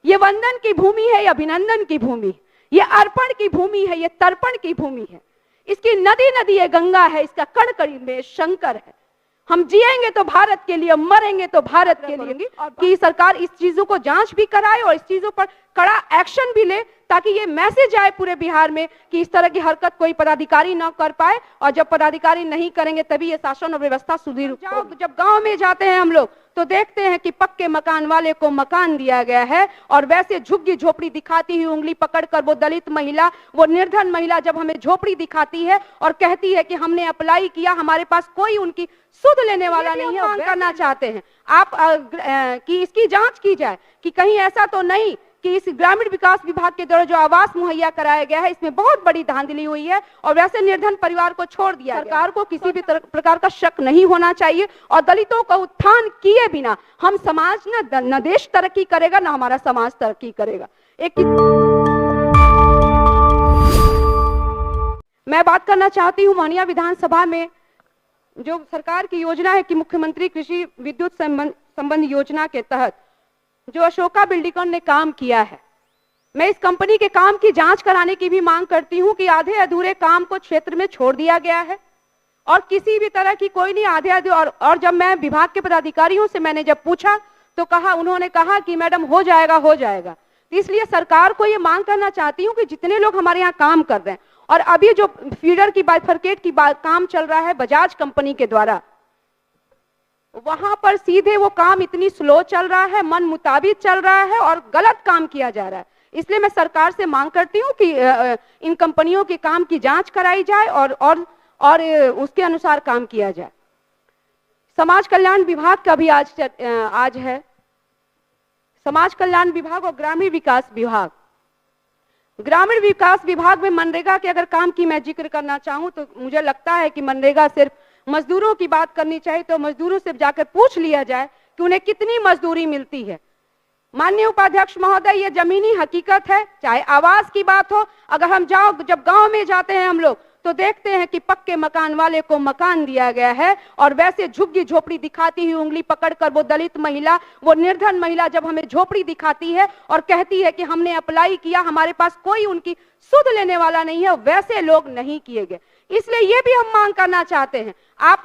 ये वंदन की भूमि है, ये अभिनंदन की भूमि, ये अर्पण की भूमि है, ये तर्पण की भूमि है। इसकी नदी नदी है, गंगा है, इसका कण कण में शंकर है। हम जिएंगे तो भारत के लिए, मरेंगे तो भारत के लिए। और कि सरकार इस चीजों को जांच भी कराए और इस चीजों पर कड़ा एक्शन भी ले, ताकि ये मैसेज आए पूरे बिहार में कि इस तरह की हरकत कोई पदाधिकारी न कर पाए। और जब पदाधिकारी नहीं करेंगे तभी ये शासन और व्यवस्था सुदृढ़ होगी। जब गांव में जाते हैं हम लोग तो देखते हैं कि पक्के मकान वाले को मकान दिया गया है, और वैसे झुग्गी झोपड़ी दिखाती हुई उंगली पकड़कर वो दलित महिला, वो निर्धन महिला जब हमें झोपड़ी दिखाती है और कहती है कि हमने अप्लाई किया, हमारे पास कोई उनकी सुध लेने वाला नहीं है, और करना चाहते हैं आप कि इसकी जांच की जाए कि कहीं ऐसा तो नहीं कि इस ग्रामीण विकास विभाग के द्वारा जो आवास मुहैया कराया गया है इसमें बहुत बड़ी धांधली हुई है और वैसे निर्धन परिवार को छोड़ दिया। सरकार को किसी भी प्रकार का शक नहीं होना चाहिए, और दलितों का उत्थान किए बिना हम समाज न देश तरक्की करेगा, न हमारा समाज तरक्की करेगा। मैं बात करना चाहती हूँ मोहनिया विधानसभा में जो सरकार की योजना है कि मुख्यमंत्री कृषि विद्युत संबंध योजना के तहत जो अशोका बिल्डकॉन ने काम किया है, मैं इस कंपनी के काम की जांच कराने की भी मांग करती हूं कि आधे अधूरे काम को क्षेत्र में छोड़ दिया गया है और किसी भी तरह की कोई नहीं आधे और जब मैं विभाग के पदाधिकारियों से मैंने जब पूछा तो उन्होंने कहा कि मैडम हो जाएगा। तो इसलिए सरकार को ये मांग करना चाहती हूँ कि जितने लोग हमारे यहाँ काम कर रहे हैं, और अभी जो फीडर की बाइफरकेट की काम चल रहा है बजाज कंपनी के द्वारा, वहां पर सीधे वो काम इतनी स्लो चल रहा है, मन मुताबिक चल रहा है और गलत काम किया जा रहा है। इसलिए मैं सरकार से मांग करती हूँ कि इन कंपनियों के काम की जांच कराई जाए और उसके अनुसार काम किया जाए। समाज कल्याण विभाग का भी आज है। समाज कल्याण विभाग और ग्रामीण विकास विभाग, ग्रामीण विकास विभाग में मनरेगा के अगर काम की मैं जिक्र करना चाहूं तो मुझे लगता है कि मनरेगा सिर्फ मजदूरों की बात करनी चाहिए, तो मजदूरों से जाकर पूछ लिया जाए कि उन्हें कितनी मजदूरी मिलती है। माननीय उपाध्यक्ष महोदय, ये जमीनी हकीकत है। चाहे आवास की बात हो, अगर हम जब गांव में जाते हैं हम लोग तो देखते हैं कि पक्के मकान वाले को मकान दिया गया है, और वैसे झुग्गी झोपड़ी दिखाती हुई उंगली पकड़कर वो दलित महिला, वो निर्धन महिला जब हमें झोपड़ी दिखाती है और कहती है कि हमने अप्लाई किया, हमारे पास कोई उनकी सुध लेने वाला नहीं है, वैसे लोग नहीं किए गए। इसलिए ये भी हम मांग करना चाहते हैं आप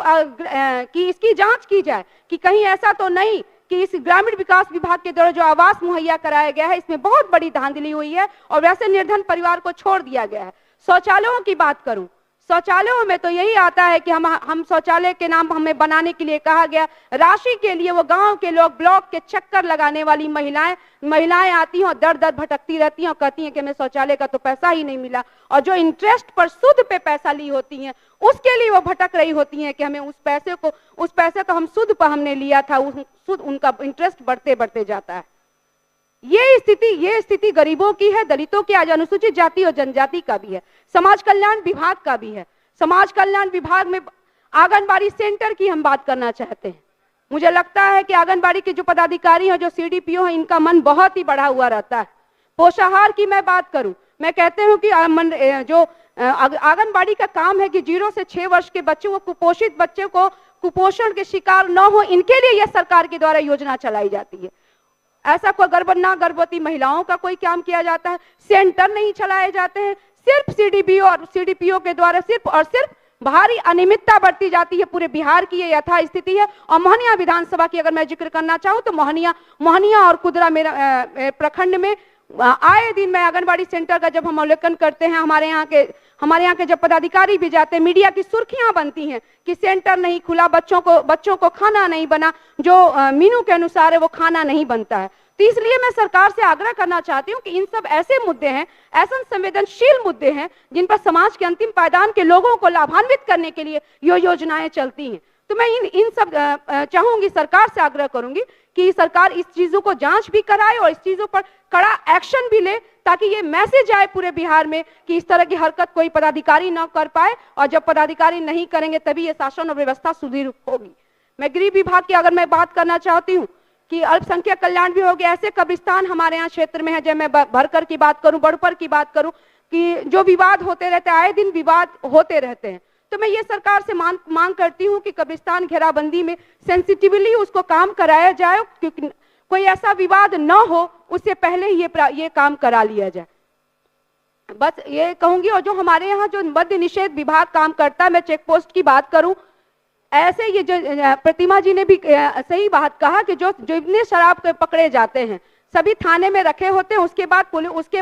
कि इसकी जांच की जाए कि कहीं ऐसा तो नहीं कि इस ग्रामीण विकास विभाग के द्वारा जो आवास मुहैया कराया गया है इसमें बहुत बड़ी धांधली हुई है और वैसे निर्धन परिवार को छोड़ दिया गया है। शौचालयों की बात करूं, शौचालयों में तो यही आता है कि हम शौचालय के नाम हमें बनाने के लिए कहा गया, राशि के लिए वो गांव के लोग ब्लॉक के चक्कर लगाने वाली महिलाएं आती हैं और दर दर भटकती रहती हैं और कहती हैं कि हमें शौचालय का तो पैसा ही नहीं मिला, और जो इंटरेस्ट पर सूद पे पैसा ली होती हैं उसके लिए वो भटक रही होती हैं कि हमें उस पैसे तो हम सूद पर हमने लिया था, उनका इंटरेस्ट बढ़ते बढ़ते जाता है। ये स्थिति गरीबों की है, दलितों की, आज अनुसूचित जाति और जनजाति का भी है, समाज कल्याण विभाग का भी है। समाज कल्याण विभाग में आंगनबाड़ी सेंटर की हम बात करना चाहते हैं। मुझे लगता है कि आंगनबाड़ी के जो पदाधिकारी हैं, जो सीडीपीओ हैं, इनका मन बहुत ही बढ़ा हुआ रहता है। पोषाहार की मैं बात करूं, मैं कहते हूं कि जो आंगनबाड़ी का काम है कि 0 से 6 वर्ष के बच्चों को, कुपोषित बच्चे को कुपोषण के शिकार न हो, इनके लिए यह सरकार के द्वारा योजना चलाई जाती है। ऐसा कोई गर्भवती महिलाओं का कोई काम किया जाता है, सेंटर नहीं चलाए जाते हैं, सिर्फ सीडीपीओ और सीडीपीओ के द्वारा सिर्फ भारी अनियमितता बढ़ती जाती है। पूरे बिहार की ये यथा स्थिति है। और मोहनिया विधानसभा की अगर मैं जिक्र करना चाहूँ तो मोहनिया और कुदरा मेरा प्रखंड में आए दिन मैं आंगनबाड़ी सेंटर का जब हम अवलोकन करते हैं, हमारे यहाँ के जब पदाधिकारी भी जाते हैं, मीडिया की सुर्खियां बनती हैं कि सेंटर नहीं खुला, बच्चों को खाना नहीं बना, जो मीनू के अनुसार है वो खाना नहीं बनता है। तो इसलिए मैं सरकार से आग्रह करना चाहती हूँ कि इन सब ऐसे मुद्दे हैं, ऐसे संवेदनशील मुद्दे हैं जिन पर समाज के अंतिम पायदान के लोगों को लाभान्वित करने के लिए ये योजनाएं चलती हैं। तो मैं इन सब चाहूंगी, सरकार से आग्रह करूंगी कि सरकार इस चीजों को जांच भी कराए और इस चीजों पर कड़ा एक्शन भी ले, ताकि ये मैसेज आए पूरे बिहार में कि इस तरह की हरकत कोई पदाधिकारी न कर पाए, और जब पदाधिकारी नहीं करेंगे तभी ये शासन और व्यवस्था सुदृढ़ होगी। मैं गृह विभाग की अगर मैं बात करना चाहती हूँ कि अल्पसंख्यक कल्याण भी हो गया, ऐसे कब्रिस्तान हमारे यहाँ क्षेत्र में है, जब मैं भरकर की बात करूं, बड़पर की बात करूं, कि जो विवाद होते रहते हैं, आए दिन विवाद होते रहते हैं। तो मैं ये सरकार से मांग करती हूं कि कब्रिस्तान घेराबंदी में सेंसिटिवली उसको काम कराया जाए, क्योंकि कोई ऐसा विवाद न हो, उससे पहले ही ये काम करा लिया जाए। बस ये कहूंगी। और जो हमारे यहाँ जो मद्य निषेध विभाग काम करता है, मैं चेक पोस्ट की बात करूं, ऐसे ये जो प्रतिमा जी ने भी सही बात कहा कि जो इतने शराब के पकड़े जाते हैं सभी थाने में रखे होते हैं, उसके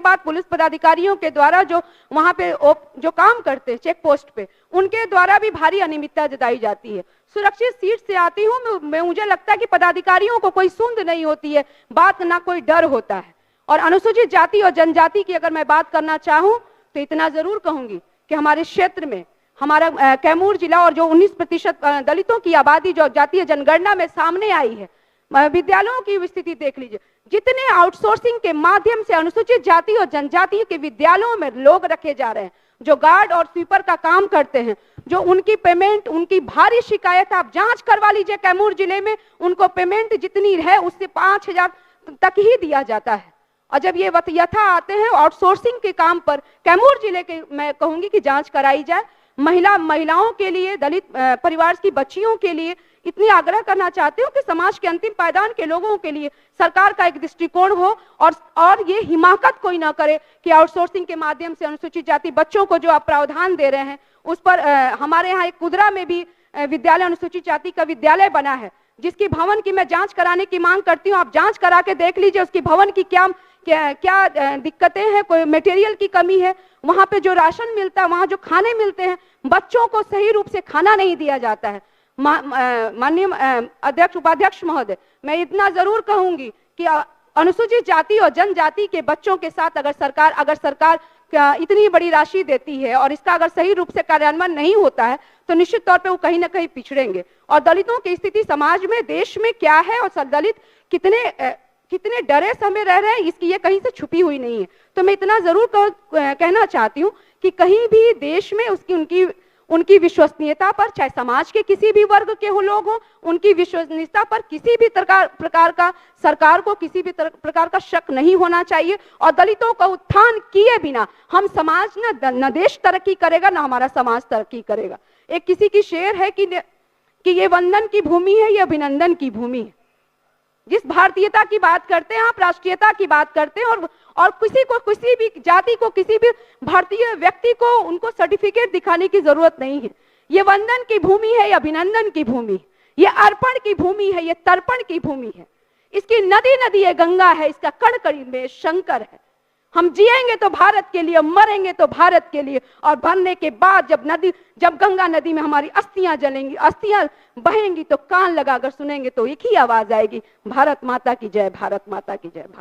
बाद पुलिस पदाधिकारियों के द्वारा जो वहां पे जो काम करते हैं चेक पोस्ट पे, उनके द्वारा भी भारी अनियमितता जताई जाती है। सुरक्षित सीट से आती हूँ मैं, मुझे लगता है कि पदाधिकारियों को कोई सूंद नहीं होती है, बात ना कोई डर होता है। और अनुसूचित जाति और जनजाति की अगर मैं बात करना चाहूँ तो इतना जरूर कहूंगी कि हमारे क्षेत्र में हमारा कैमूर जिला और जो 19% दलितों की आबादी जो जातीय जनगणना में सामने आई है, विद्यालयों की स्थिति देख लीजिए। जितने आउटसोर्सिंग के माध्यम से अनुसूचित जाति और जनजाति के विद्यालयों में लोग रखे जा रहे हैं, जो गार्ड और स्वीपर का काम करते हैं, जो उनकी पेमेंट, उनकी भारी शिकायत आप जांच करवा लीजिए कैमूर जिले में, उनको पेमेंट जितनी है उससे 5000 तक ही दिया जाता है। और जब ये यथा आते हैं आउटसोर्सिंग के काम पर, कैमूर जिले के मैं कहूंगी कि जांच कराई जाए। महिलाओं के लिए, दलित परिवार की बच्चियों के लिए इतनी आग्रह करना चाहती हूँ कि समाज के अंतिम पायदान के लोगों के लिए सरकार का एक दृष्टिकोण हो और ये हिमाकत कोई ना करे कि आउटसोर्सिंग के माध्यम से अनुसूचित जाति बच्चों को जो आप प्रावधान दे रहे हैं उस पर हमारे यहाँ एक कुदरा में भी विद्यालय अनुसूचित जाति का विद्यालय बना है, जिसकी भवन की मैं जांच कराने की मांग करती हूँ। आप जांच करा के देख लीजिए उसकी भवन की क्या दिक्कतें हैं, कोई मटेरियल की कमी है, वहां पे जो राशन मिलता है, वहां जो खाने मिलते हैं, बच्चों को सही रूप से खाना नहीं दिया जाता है। माननीय अध्यक्ष उपाध्यक्ष महोदय, मैं इतना जरूर कहूंगी कि अनुसूचित जाति और जनजाति के बच्चों के साथ अगर सरकार इतनी बड़ी राशि देती है और इसका अगर सही रूप से कार्यान्वयन नहीं होता है तो निश्चित तौर पे वो कहीं ना कहीं पिछड़ेंगे। और दलितों की स्थिति समाज में, देश में क्या है और दलित कितने डरे समय रह रहे हैं, इसकी ये कहीं से छुपी हुई नहीं है। तो मैं इतना जरूर कहना चाहती हूँ कि कहीं भी देश में उनकी विश्वसनीयता पर, चाहे समाज के किसी भी वर्ग के लोग हों, उनकी विश्वसनीयता पर किसी भी प्रकार का सरकार को किसी भी प्रकार का शक नहीं होना चाहिए। और दलितों का उत्थान किए बिना हम समाज न देश तरक्की करेगा, न हमारा समाज तरक्की करेगा। एक किसी की शेर है कि ये वंदन की भूमि है, ये अभिनंदन की भूमि है। जिस भारतीयता की बात करते हैं आप, राष्ट्रीयता की बात करते हैं, और किसी भी जाति को, किसी भी भारतीय व्यक्ति को उनको सर्टिफिकेट दिखाने की जरूरत नहीं है। ये वंदन की भूमि है, ये अभिनंदन की भूमि, ये अर्पण की भूमि है, ये तर्पण की भूमि है। इसकी नदी ये गंगा है, इसका कण कण में शंकर है। हम जिएंगे तो भारत के लिए, मरेंगे तो भारत के लिए। और मरने के बाद जब गंगा नदी में हमारी अस्थियां जलेंगी, अस्थियां बहेंगी, तो कान लगाकर सुनेंगे तो एक ही आवाज आएगी, भारत माता की जय, भारत माता की जय।